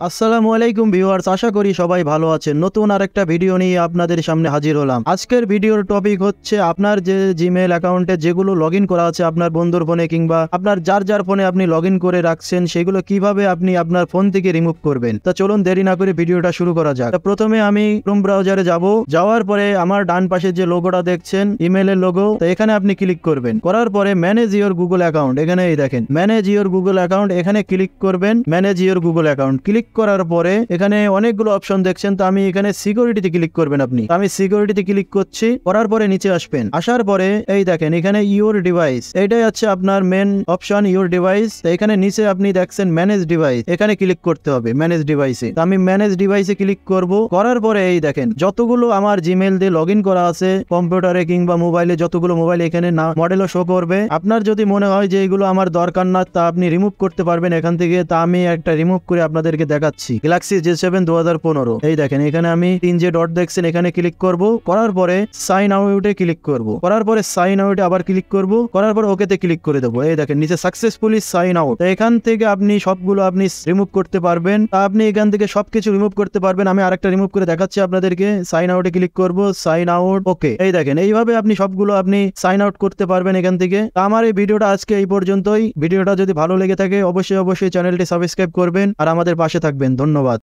আসসালামু আলাইকুম ভিউয়ার্স, আশা করি সবাই ভালো আছেন। নতুন আরেকটা ভিডিও নিয়ে আপনাদের সামনে হাজির হলাম। আজকের ভিডিওর টপিক হচ্ছে আপনার যে জিমেল অ্যাকাউন্টে যেগুলো লগইন করা আছে আপনার বন্ধুর ফোনে কিংবা আপনার যার ফোনে আপনি লগইন করে রাখছেন সেগুলো কিভাবে আপনি আপনার ফোন থেকে রিমুভ করবেন। তা চলুন দেরি না করে ভিডিওটা শুরু করা যাক। প্রথমে আমি ক্রোম ব্রাউজারে যাব। যাওয়ার পরে আমার ডান পাশে যে লোগোটা দেখছেন ইমেলের লোগো, তো এখানে আপনি ক্লিক করবেন। করার পরে ম্যানেজ ইওর গুগল অ্যাকাউন্ট, এখানে এই দেখেন ম্যানেজ ইওর গুগল অ্যাকাউন্ট, এখানে ক্লিক করবেন। Manage your Google account click করার পরে এখানে অনেকগুলো অপশন দেখছেন, তো আমি এখানে সিকিউরিটিতে ক্লিক করবেন। আপনি আমি সিকিউরিটিতে ক্লিক করছি। করার পরে নিচে আসবেন। আসার পরে এই দেখেন এখানে ইওর ডিভাইস, এইটাই হচ্ছে আপনার মেন অপশন ইওর ডিভাইস। এখানে নিচে আপনি দেখছেন ম্যানেজ ডিভাইস, এখানে ক্লিক করতে হবে ম্যানেজ ডিভাইসে। আমি ম্যানেজ ডিভাইসে ক্লিক করব। করার পরে এই দেখেন যতগুলো আমার জিমেল দিয়ে লগইন করা আছে কম্পিউটারে কিংবা মোবাইলে, যতগুলো মোবাইল এখানে না মডেলও শো করবে। আপনার যদি মনে হয় যে এগুলো আমার দরকার না, তা আপনি রিমুভ করতে পারবেন এখান থেকে। তা আমি একটা রিমুভ করে আপনাদেরকে দেখাচ্ছি। গ্যালাক্সি J7 2015, এই দেখেন এখানে আমি 3 যে ডট দেখছেন এখানে ক্লিক করব। করার পরে সাইন আউটে ক্লিক করব। করার পরে সাইন আউটে আবার ক্লিক করব। করার পরে ওকেতে ক্লিক করে দেবো। এই দেখেন নিচে সাকসেসফুলি সাইন আউট। এখান থেকে আপনি সবগুলো আপনি রিমুভ করতে পারবেন। আপনি এখান থেকে সবকিছু রিমুভ করতে পারবেন। আমি আরেকটা রিমুভ করে দেখাচ্ছি আপনাদেরকে। সাইন আউটে ক্লিক করব, সাইন আউট, ওকে। এই দেখেন এইভাবে আপনি সবগুলো আপনি সাইন আউট করতে পারবেন এখান থেকে। আমার এই ভিডিওটা আজকে এই পর্যন্তই। ভিডিওটা যদি ভালো লেগে থাকে অবশ্যই চ্যানেলটি সাবস্ক্রাইব করবেন আর আমাদের পাশে থাকবেন। ধন্যবাদ।